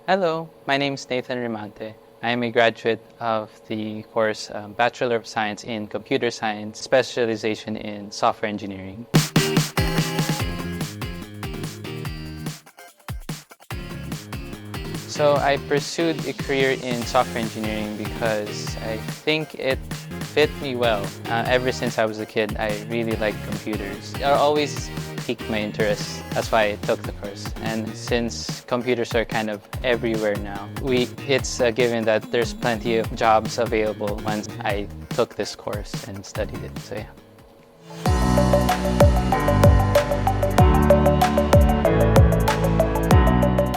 Hello, my name is Nathan Remante. I am a graduate of the course Bachelor of Science in Computer Science, specialization in software engineering. So I pursued a career in software engineering because I think it fit me well. Ever since I was a kid, I really liked computers. It always piqued my interest. That's why I took the course. And since computers are kind of everywhere now, it's a given that there's plenty of jobs available once I took this course and studied it. So yeah.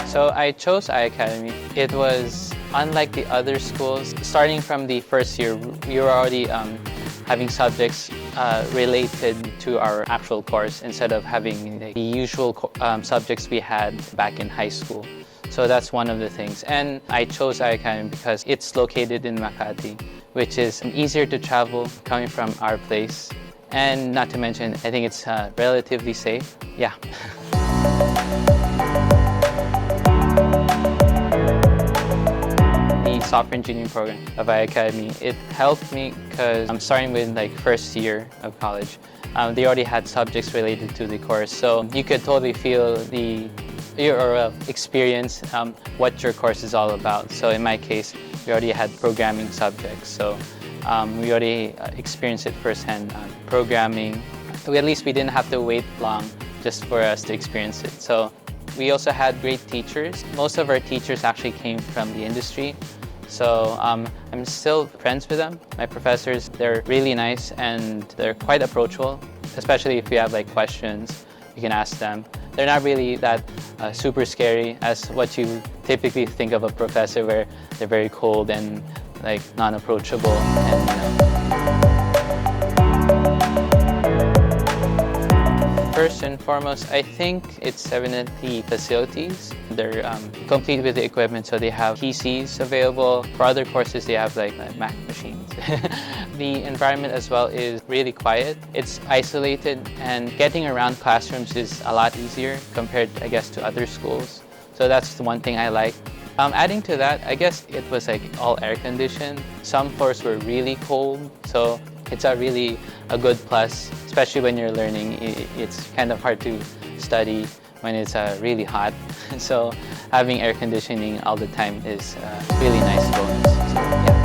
So I chose iACADEMY. It was unlike the other schools. Starting from the first year, we were already having subjects related to our actual course instead of having the usual subjects we had back in high school. So that's one of the things. And I chose iACADEMY because it's located in Makati, which is easier to travel coming from our place. And not to mention, I think it's relatively safe. Yeah. Software engineering program of iACADEMY. It helped me because I'm starting with first year of college. They already had subjects related to the course, so you could totally feel your experience what your course is all about. So in my case, we already had programming subjects, so we already experienced it firsthand. Programming, at least we didn't have to wait long just for us to experience it. So we also had great teachers. Most of our teachers actually came from the industry. So I'm still friends with them. My professors, they're really nice and they're quite approachable, especially if you have questions, you can ask them. They're not really that super scary as what you typically think of a professor, where they're very cold and non-approachable. First and foremost, I think it's definitely facilities. They're complete with the equipment, so they have PCs available. For other courses, they have Mac machines. The environment as well is really quiet. It's isolated, and getting around classrooms is a lot easier compared, I guess, to other schools. So that's the one thing I like. Adding to that, I guess it was all air conditioned. Some floors were really cold, so it's really a good plus, especially when you're learning. It's kind of hard to study when it's really hot. So having air conditioning all the time is a really nice bonus. So, yeah.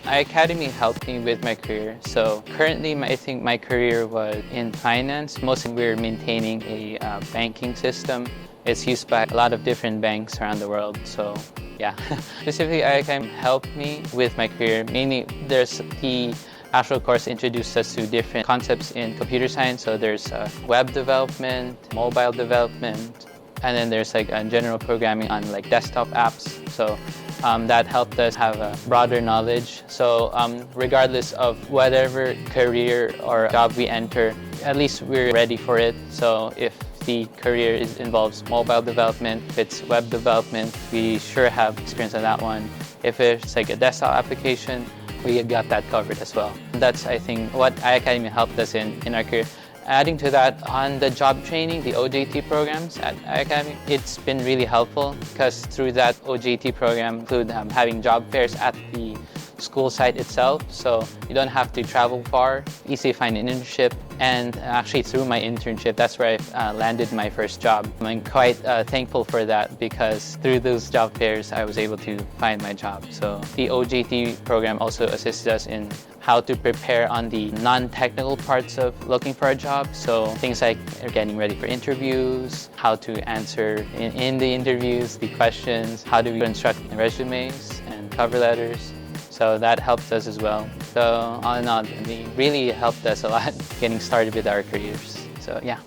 iACADEMY helped me with my career. So currently, I think my career was in finance. Mostly we're maintaining a banking system. It's used by a lot of different banks around the world. So yeah, specifically iACADEMY helped me with my career. Mainly, there's the actual course introduced us to different concepts in computer science. So there's web development, mobile development, and then there's general programming on desktop apps. So that helped us have a broader knowledge. So regardless of whatever career or job we enter, at least we're ready for it. So if the career involves mobile development, if it's web development, we sure have experience on that one. If it's a desktop application, we got that covered as well. That's, I think, what iACADEMY helped us in our career. Adding to that, on the job training, the OJT programs at iACADEMY, it's been really helpful because through that OJT program include having job fairs at the school site itself, so you don't have to travel far, easily find an internship. And actually through my internship, that's where I landed my first job. I'm quite thankful for that because through those job fairs, I was able to find my job. So the OJT program also assisted us in how to prepare on the non-technical parts of looking for a job. So things like getting ready for interviews, how to answer in the interviews, the questions, how to construct resumes and cover letters. So that helped us as well. So all in all, it really helped us a lot getting started with our careers. So yeah.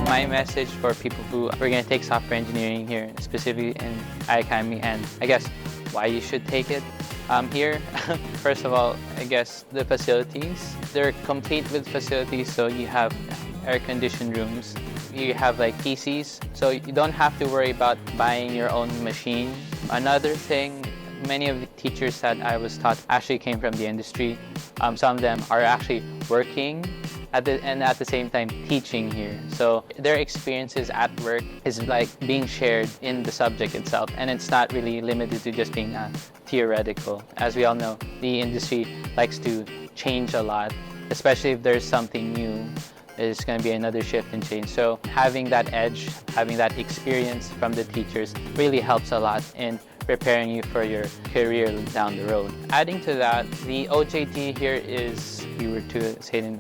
My message for people who are going to take software engineering here, specifically in iACADEMY, and I guess why you should take it here. First of all, I guess the facilities. They're complete with facilities, so you have air-conditioned rooms. You have PCs, so you don't have to worry about buying your own machine. Another thing, many of the teachers that I was taught actually came from the industry. Some of them are actually working and at the same time teaching here. So their experiences at work is like being shared in the subject itself, and it's not really limited to just being theoretical. As we all know, the industry likes to change a lot, especially if there's something new. There's going to be another shift and change. So having that edge, having that experience from the teachers really helps a lot in preparing you for your career down the road. Adding to that, the OJT here is, if you were to say it in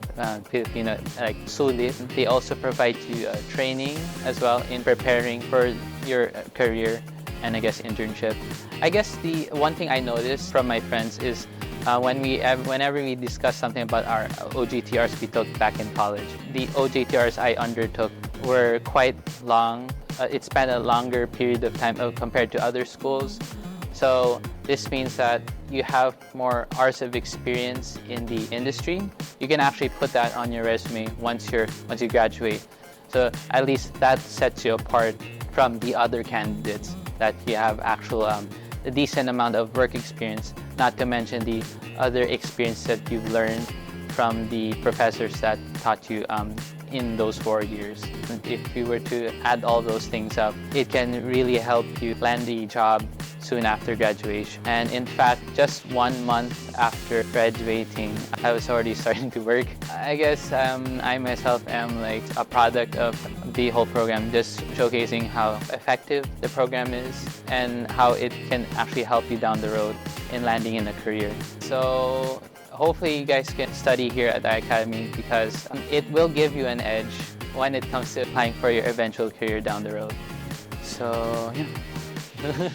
Filipino, like sulit. They also provide you training as well in preparing for your career and I guess internship. I guess the one thing I noticed from my friends is whenever we discuss something about our OJTRs we took back in college, the OJTRs I undertook were quite long. It spanned a longer period of time compared to other schools. So this means that you have more hours of experience in the industry. You can actually put that on your resume once you graduate. So at least that sets you apart from the other candidates, that you have actual a decent amount of work experience, not to mention the other experience that you've learned from the professors that taught you in those 4 years. If you were to add all those things up, it can really help you land the job soon after graduation. And in fact, just 1 month after graduating, I was already starting to work. I guess I myself am like a product of the whole program, just showcasing how effective the program is and how it can actually help you down the road in landing in a career. So hopefully you guys can study here at iACADEMY because it will give you an edge when it comes to applying for your eventual career down the road. So yeah.